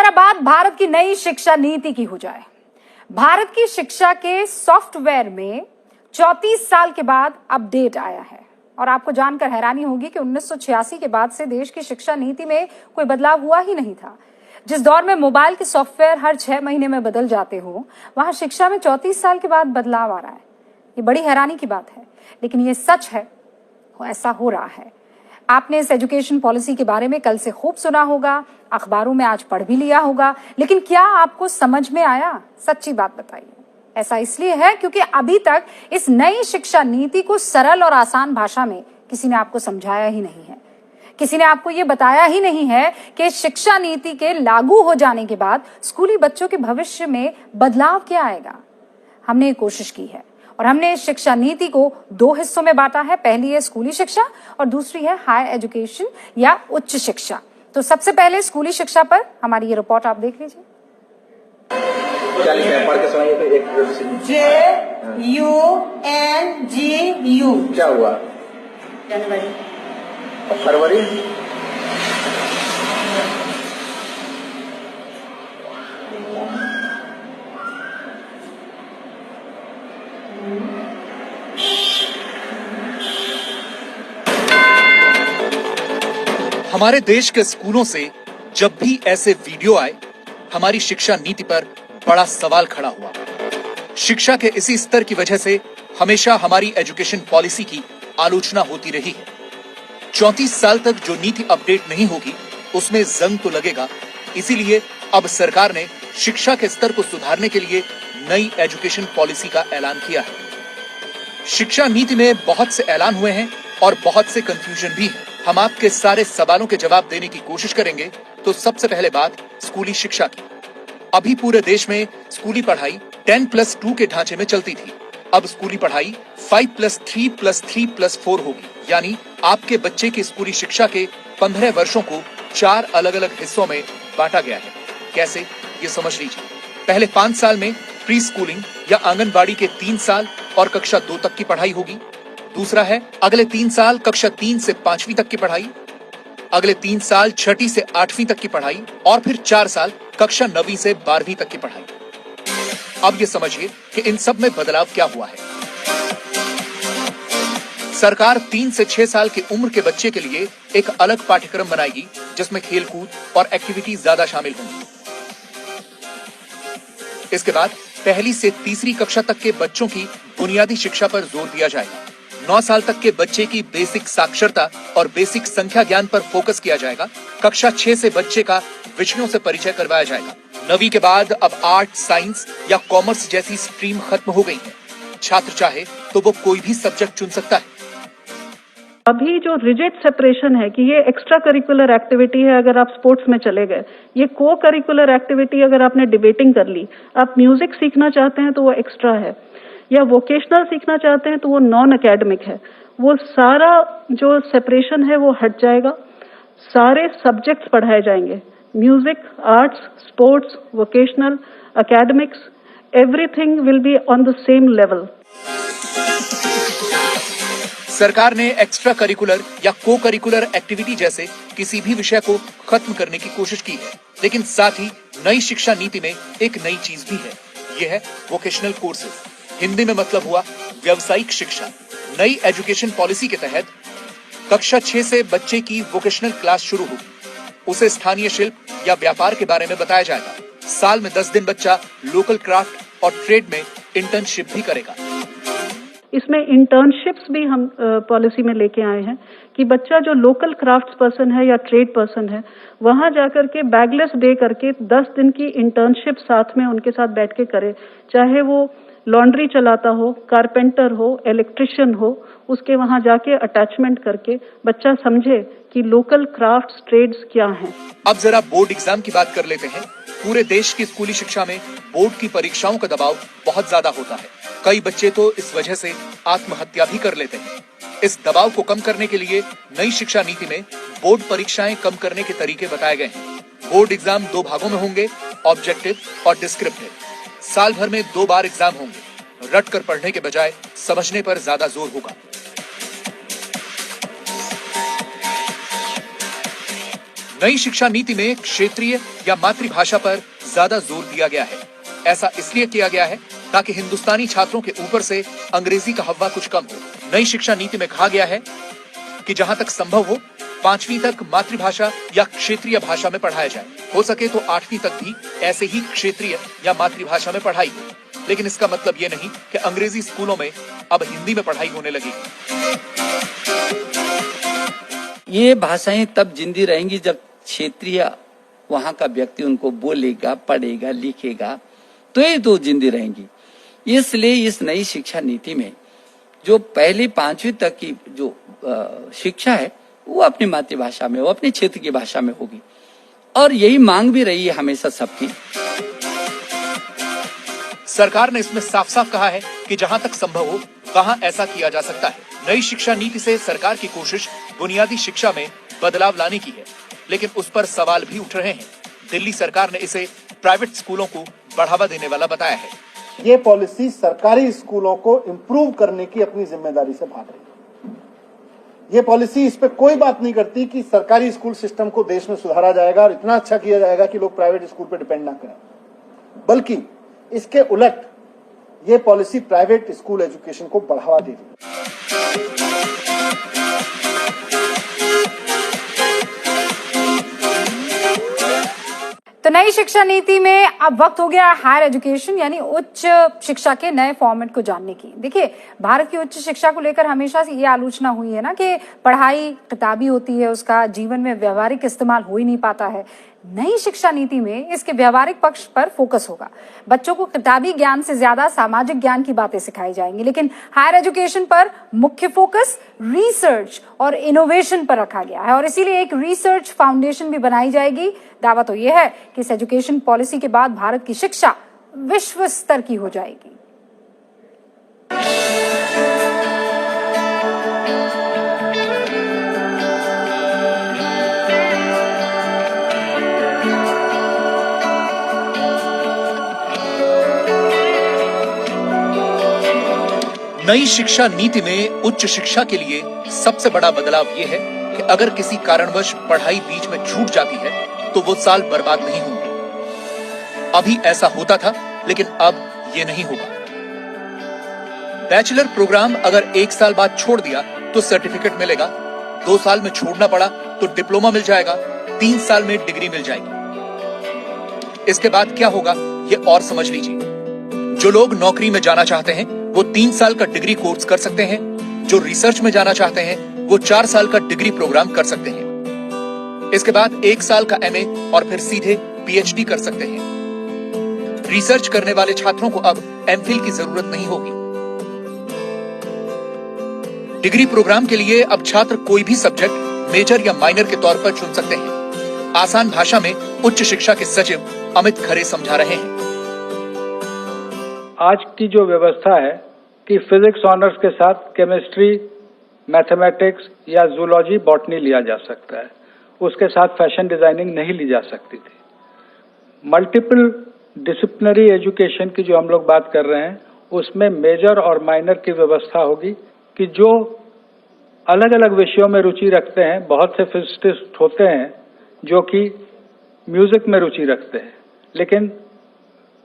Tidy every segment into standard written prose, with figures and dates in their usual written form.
जरा बात भारत की नई शिक्षा नीति की हो जाए। भारत की शिक्षा के सॉफ्टवेयर में 34 साल के बाद अपडेट आया है और आपको जानकर हैरानी होगी कि 1986 के बाद से देश की शिक्षा नीति में कोई बदलाव हुआ ही नहीं था। जिस दौर में मोबाइल के सॉफ्टवेयर हर 6 महीने में बदल जाते हो, वहां शिक्षा में 34 साल के बाद बदलाव आ रहा है। ये बड़ी हैरानी की बात है, लेकिन ये सच है, ऐसा हो रहा है। आपने इस एजुकेशन पॉलिसी के बारे में कल से खूब सुना होगा, अखबारों में आज पढ़ भी लिया होगा, लेकिन क्या आपको समझ में आया? सच्ची बात बताइए। ऐसा इसलिए है क्योंकि अभी तक इस नई शिक्षा नीति को सरल और आसान भाषा में किसी ने आपको समझाया ही नहीं है। किसी ने आपको ये बताया ही नहीं है कि शिक्षा नीति के लागू हो जाने के बाद स्कूली बच्चों के भविष्य में बदलाव क्या आएगा। हमने ये कोशिश की है और हमने इस शिक्षा नीति को 2 हिस्सों में बांटा है। पहली है स्कूली शिक्षा और दूसरी है हायर एजुकेशन या उच्च शिक्षा। तो सबसे पहले स्कूली शिक्षा पर हमारी ये रिपोर्ट आप देख लीजिए। JUNGU क्या हुआ? जनवरी फरवरी हमारे देश के स्कूलों से जब भी ऐसे वीडियो आए, हमारी शिक्षा नीति पर बड़ा सवाल खड़ा हुआ। शिक्षा के इसी स्तर की वजह से हमेशा हमारी एजुकेशन पॉलिसी की आलोचना होती रही है। 34 साल तक जो नीति अपडेट नहीं होगी, उसमें जंग तो लगेगा। इसीलिए अब सरकार ने शिक्षा के स्तर को सुधारने के लिए नई एजुकेशन पॉलिसी का ऐलान किया है। शिक्षा नीति में बहुत से ऐलान हुए हैं और बहुत से कंफ्यूजन भी है। हम आपके सारे सवालों के जवाब देने की कोशिश करेंगे। तो सबसे पहले बात स्कूली शिक्षा की। अभी पूरे देश में स्कूली पढ़ाई 10+2 के ढांचे में चलती थी। अब स्कूली पढ़ाई 5+3+3+4 होगी, यानी आपके बच्चे की स्कूली शिक्षा के 15 वर्षों को 4 अलग अलग हिस्सों में बांटा गया है। कैसे, ये समझ लीजिए। पहले 5 साल में प्री स्कूलिंग या आंगनबाड़ी के 3 साल और कक्षा 2 तक की पढ़ाई होगी। दूसरा है अगले 3 साल कक्षा 3 से 5वीं तक की पढ़ाई, अगले 3 साल 6ठी से 8वीं तक की पढ़ाई और फिर 4 साल कक्षा 9वीं से 12वीं तक की पढ़ाई। अब ये समझिए कि इन सब में बदलाव क्या हुआ है। सरकार 3 से 6 साल की उम्र के बच्चे के लिए एक अलग पाठ्यक्रम बनाएगी, जिसमें खेलकूद और एक्टिविटी ज्यादा शामिल होंगी। इसके बाद पहली से तीसरी कक्षा तक के बच्चों की बुनियादी शिक्षा पर जोर दिया जाएगा। 9 साल तक के बच्चे की बेसिक साक्षरता और बेसिक संख्या ज्ञान पर फोकस किया जाएगा। कक्षा 6 से बच्चे का विषयों से परिचय करवाया जाएगा। 9वीं के बाद अब आर्ट, साइंस या कॉमर्स जैसी स्ट्रीम खत्म हो गई है। छात्र चाहे तो वो कोई भी सब्जेक्ट चुन सकता है। अभी जो रिजिड सेपरेशन है कि ये एक्स्ट्रा करिकुलर एक्टिविटी है अगर आप स्पोर्ट्स में चले गए, ये को करिकुलर एक्टिविटी अगर आपने डिबेटिंग कर ली, आप म्यूजिक सीखना चाहते हैं तो वो एक्स्ट्रा है, या वोकेशनल सीखना चाहते हैं तो वो नॉन एकेडमिक है। वो सारा जो सेपरेशन है वो हट जाएगा। सारे सब्जेक्ट्स पढ़ाए जाएंगे, music, arts, sports, vocational, academics, everything will be on the same level. सरकार ने एक्स्ट्रा करिकुलर या को करिकुलर एक्टिविटी जैसे किसी भी विषय को खत्म करने की कोशिश की है, लेकिन साथ ही नई शिक्षा नीति में एक नई चीज भी है। ये है वोकेशनल कोर्सेज। हिंदी में मतलब हुआ व्यावसायिक शिक्षा। नई एजुकेशन पॉलिसी के तहत कक्षा 6 से बच्चे की वोकेशनल क्लास शुरू होगी। उसे स्थानीय शिल्प या व्यापार के बारे में बताया जाएगा। साल में 10 दिन बच्चा लोकल क्राफ्ट और ट्रेड में इंटर्नशिप भी करेगा। इसमें इंटर्नशिप्स भी हम पॉलिसी में लेके आए हैं कि बच्चा जो लोकल क्राफ्ट्स पर्सन है या ट्रेड पर्सन है, वहां जाकर के बैगलेस डे करके 10 दिन की इंटर्नशिप साथ में उनके साथ बैठ के करे। चाहे वो लॉन्ड्री चलाता हो, कारपेंटर हो, इलेक्ट्रिशियन हो, उसके वहां जाके अटैचमेंट करके बच्चा समझे कि लोकल क्राफ्ट्स, ट्रेड्स क्या हैं। अब जरा बोर्ड एग्जाम की बात कर लेते हैं। पूरे देश की स्कूली शिक्षा में बोर्ड की परीक्षाओं का दबाव बहुत ज्यादा होता है। कई बच्चे तो इस वजह से आत्महत्या भी कर लेते हैं। इस दबाव को कम करने के लिए नई शिक्षा नीति में बोर्ड परीक्षाएं कम करने के तरीके बताए गए हैं। बोर्ड एग्जाम 2 भागों में होंगे, ऑब्जेक्टिव और डिस्क्रिप्टिव। साल भर में 2 बार एग्जाम होंगे। रट कर पढ़ने के बजाय समझने पर ज्यादा जोर होगा। नई शिक्षा नीति में क्षेत्रीय या मातृभाषा पर ज्यादा जोर दिया गया है। ऐसा इसलिए किया गया है ताकि हिंदुस्तानी छात्रों के ऊपर से अंग्रेजी का हव्वा कुछ कम हो। नई शिक्षा नीति में कहा गया है कि जहां तक संभव हो 5वीं तक मातृभाषा या क्षेत्रीय भाषा में पढ़ाया जाए। हो सके तो 8वीं तक भी ऐसे ही क्षेत्रीय या मातृभाषा में पढ़ाई हो, लेकिन इसका मतलब ये नहीं कि अंग्रेजी स्कूलों में अब हिंदी में पढ़ाई होने लगेगी। ये भाषाएं तब जिंदी रहेंगी जब क्षेत्रीय वहां का व्यक्ति उनको बोलेगा, पढ़ेगा, लिखेगा, तो ये तो जिंदी रहेंगी। इसलिए इस नई शिक्षा नीति में जो पहली 5वीं तक की जो शिक्षा है वो अपनी मातृभाषा में, वो अपने क्षेत्र की भाषा में होगी, और यही मांग भी रही है हमेशा सबकी। सरकार ने इसमें साफ साफ कहा है कि जहां तक संभव हो वहां ऐसा किया जा सकता है। नई शिक्षा नीति से सरकार की कोशिश बुनियादी शिक्षा में बदलाव लाने की है, लेकिन उस पर सवाल भी उठ रहे हैं। दिल्ली सरकार ने इसे प्राइवेट स्कूलों को बढ़ावा देने वाला बताया है। ये पॉलिसी सरकारी स्कूलों को इम्प्रूव करने की अपनी जिम्मेदारी से भाग रही है। ये पॉलिसी इस पे कोई बात नहीं करती कि सरकारी स्कूल सिस्टम को देश में सुधारा जाएगा और इतना अच्छा किया जाएगा कि लोग प्राइवेट स्कूल पे डिपेंड ना करें, बल्कि इसके उलट ये पॉलिसी प्राइवेट स्कूल एजुकेशन को बढ़ावा दे रही है। तो नई शिक्षा नीति में अब वक्त हो गया हायर एजुकेशन यानी उच्च शिक्षा के नए फॉर्मेट को जानने की। देखिए, भारत की उच्च शिक्षा को लेकर हमेशा से ये आलोचना हुई है ना कि पढ़ाई किताबी होती है, उसका जीवन में व्यवहारिक इस्तेमाल हो ही नहीं पाता है। नई शिक्षा नीति में इसके व्यवहारिक पक्ष पर फोकस होगा। बच्चों को किताबी ज्ञान से ज्यादा सामाजिक ज्ञान की बातें सिखाई जाएंगी, लेकिन हायर एजुकेशन पर मुख्य फोकस रिसर्च और इनोवेशन पर रखा गया है और इसीलिए एक रिसर्च फाउंडेशन भी बनाई जाएगी। दावा तो यह है कि इस एजुकेशन पॉलिसी के बाद भारत की शिक्षा विश्व स्तर की हो जाएगी। नई शिक्षा नीति में उच्च शिक्षा के लिए सबसे बड़ा बदलाव यह है कि अगर किसी कारणवश पढ़ाई बीच में छूट जाती है तो वो साल बर्बाद नहीं होंगे। अभी ऐसा होता था, लेकिन अब ये नहीं होगा। बैचलर प्रोग्राम अगर 1 साल बाद छोड़ दिया तो सर्टिफिकेट मिलेगा, 2 साल में छोड़ना पड़ा तो डिप्लोमा मिल जाएगा, 3 साल में डिग्री मिल जाएगी। इसके बाद क्या होगा ये और समझ लीजिए। जो लोग नौकरी में जाना चाहते हैं वो 3 साल का डिग्री कोर्स कर सकते हैं। जो रिसर्च में जाना चाहते हैं वो 4 साल का डिग्री प्रोग्राम कर सकते हैं। इसके बाद 1 साल का एमए और फिर सीधे पीएचडी कर सकते हैं। रिसर्च करने वाले छात्रों को अब एमफिल की जरूरत नहीं होगी। डिग्री प्रोग्राम के लिए अब छात्र कोई भी सब्जेक्ट मेजर या माइनर के तौर पर चुन सकते हैं। आसान भाषा में उच्च शिक्षा के सचिव अमित खरे समझा रहे हैं। आज की जो व्यवस्था है कि फिजिक्स ऑनर्स के साथ केमिस्ट्री, मैथमेटिक्स या जूलॉजी, बॉटनी लिया जा सकता है, उसके साथ फैशन डिजाइनिंग नहीं ली जा सकती थी। मल्टीपल डिसिप्लिनरी एजुकेशन की जो हम लोग बात कर रहे हैं उसमें मेजर और माइनर की व्यवस्था होगी कि जो अलग अलग विषयों में रुचि रखते हैं, बहुत से फिजिसिस्ट होते हैं जो कि म्यूजिक में रुचि रखते हैं, लेकिन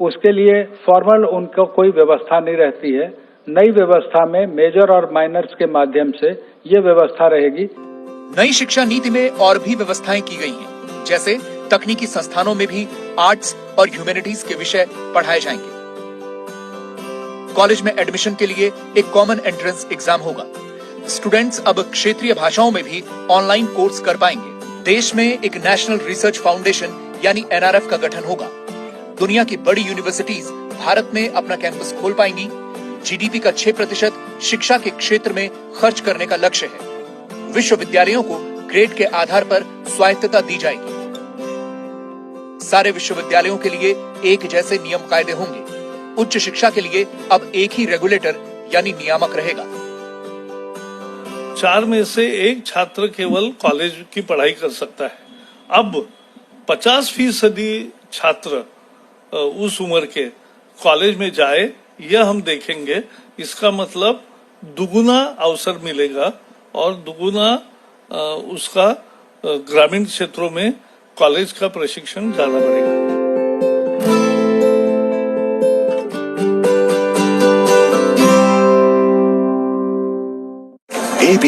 उसके लिए फॉर्मल उनको कोई व्यवस्था नहीं रहती है। नई व्यवस्था में मेजर और माइनर्स के माध्यम से ये व्यवस्था रहेगी। नई शिक्षा नीति में और भी व्यवस्थाएं की गई हैं, जैसे तकनीकी संस्थानों में भी आर्ट्स और ह्यूमैनिटीज के विषय पढ़ाए जाएंगे। कॉलेज में एडमिशन के लिए एक कॉमन एंट्रेंस एग्जाम होगा। स्टूडेंट्स अब क्षेत्रीय भाषाओं में भी ऑनलाइन कोर्स कर पाएंगे। देश में एक नेशनल रिसर्च फाउंडेशन यानी एनआरएफ का गठन होगा। दुनिया की बड़ी यूनिवर्सिटीज भारत में अपना कैंपस खोल पाएंगी। जीडीपी का 6% शिक्षा के क्षेत्र में खर्च करने का लक्ष्य है। विश्वविद्यालयों को ग्रेड के आधार पर स्वायत्तता दी जाएगी। सारे विश्वविद्यालयों के लिए एक जैसे नियम कायदे होंगे। उच्च शिक्षा के लिए अब एक ही रेगुलेटर यानी नियामक रहेगा। 4 में से 1 छात्र केवल कॉलेज की पढ़ाई कर सकता है। अब 50% छात्र उस उम्र के कॉलेज में जाए, यह हम देखेंगे। इसका मतलब दुगुना अवसर मिलेगा और दुगुना उसका ग्रामीण क्षेत्रों में कॉलेज का प्रशिक्षण ज्यादा बढ़ेगा। AB